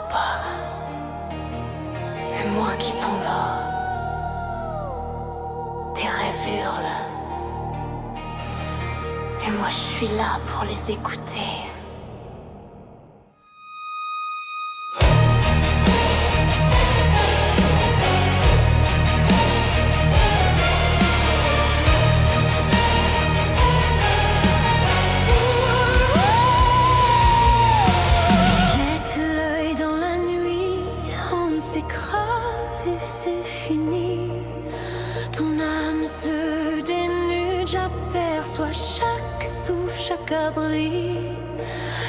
pas. C'est moi qui t'endors. Tes rêves hurlent. Et moi je suis là pour les écouter. S'écrase et c'est fini. Ton âme se dénude, j'aperçois chaque souffle, chaque abri.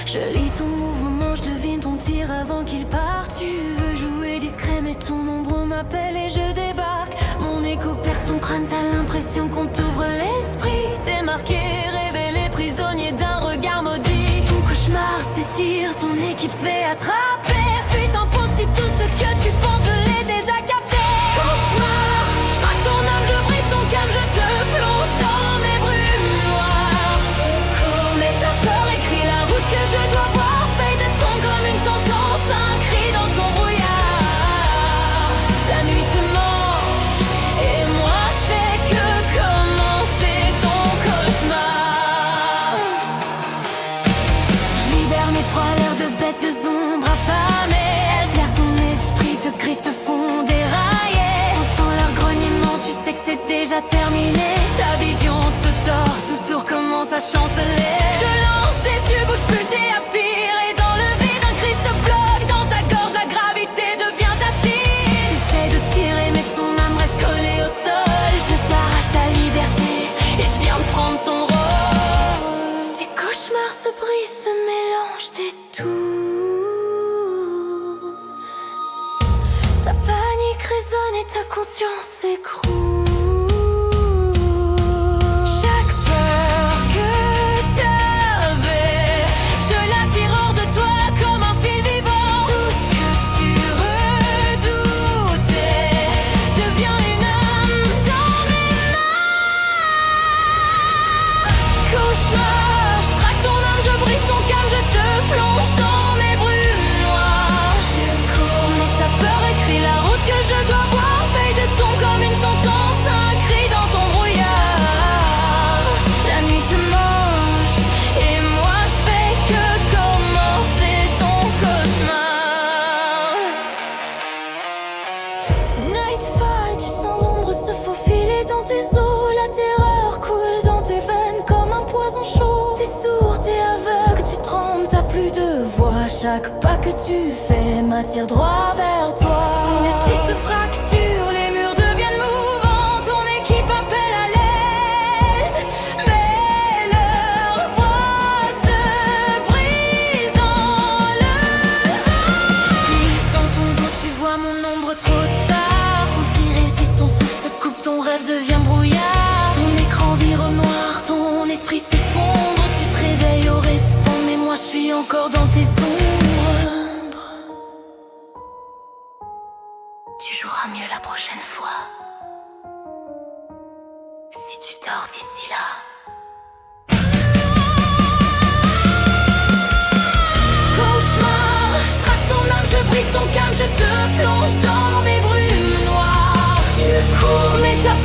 Je lis ton mouvement, je devine ton tir avant qu'il parte. Tu veux jouer discret mais ton ombre m'appelle et je débarque. Mon écho perce ton crâne, t'as l'impression qu'on t'ouvre l'esprit. T'es marqué, révélé, prisonnier d'un regard maudit. Ton cauchemar s'étire, ton équipe se fait attraper. Fuite impossible, tout ce que tu penses, je l'ai déjà capté. Cauchemar, je traque ton âme, je brise ton calme, je te plonge dans mes brumes noires. Tu cours, mais ta peur écrit la route que je dois voir. Fade de ton comme une sentence, un cri dans ton brouillard. La nuit te mange, et moi je fais que commencer ton cauchemar. Je libère mes proies, l'air de bêtes de ombre affamées. Griffes te font dérailler. T'entends leur grognement, tu sais que c'est déjà terminé. Ta vision se tord, tout recommence à chanceler. Je lance et tu bouges plus, t'es aspiré dans le vide. Un cri se bloque dans ta gorge, la gravité devient tacite. T'essaies de tirer mais ton âme reste collée au sol. Je t'arrache ta liberté et je viens de prendre ton rôle. Tes cauchemars se brisent, se mélangent, t'étouffent. Ta panique résonne et ta conscience s'écroule. Chaque peur que t'avais, je la tire hors de toi comme un fil vivant. Tout ce que tu redoutais devient une âme dans mes mains. Cauchemar, je traque ton âme, je brise ton calme, je te plonge dans mes brumes noires. Tu cours mais ta peur écrit la route que je dois voir. Feuille de ton comme une sentence, un cri dans ton brouillard. La nuit te mange et moi je fais que commencer ton cauchemar. Nightfall, tu sens l'ombre se faufiler dans tes os. La terreur coule dans tes veines comme un poison chaud. T'es sourd, t'es aveugle, tu trembles, t'as plus de voix. Chaque pas que tu fais m'attire droit vers toi. Ton esprit se fracture, les murs deviennent mouvants. Ton équipe appelle à l'aide, mais leur voix se brise dans le vent. Je glisse dans ton dos, tu vois mon ombre trop tard. Ton tir hésite, ton souffle se coupe, ton rêve devient brouillard. Ton écran vire au noir, ton esprit s'effondre. Tu te réveilles au respawn, mais moi je suis encore dans tes ombres. Tu joueras mieux la prochaine fois. Si tu dors d'ici là. Cauchemar, je traque ton âme, je brise ton calme, je te plonge dans mes brumes noires. Tu cours mais t'as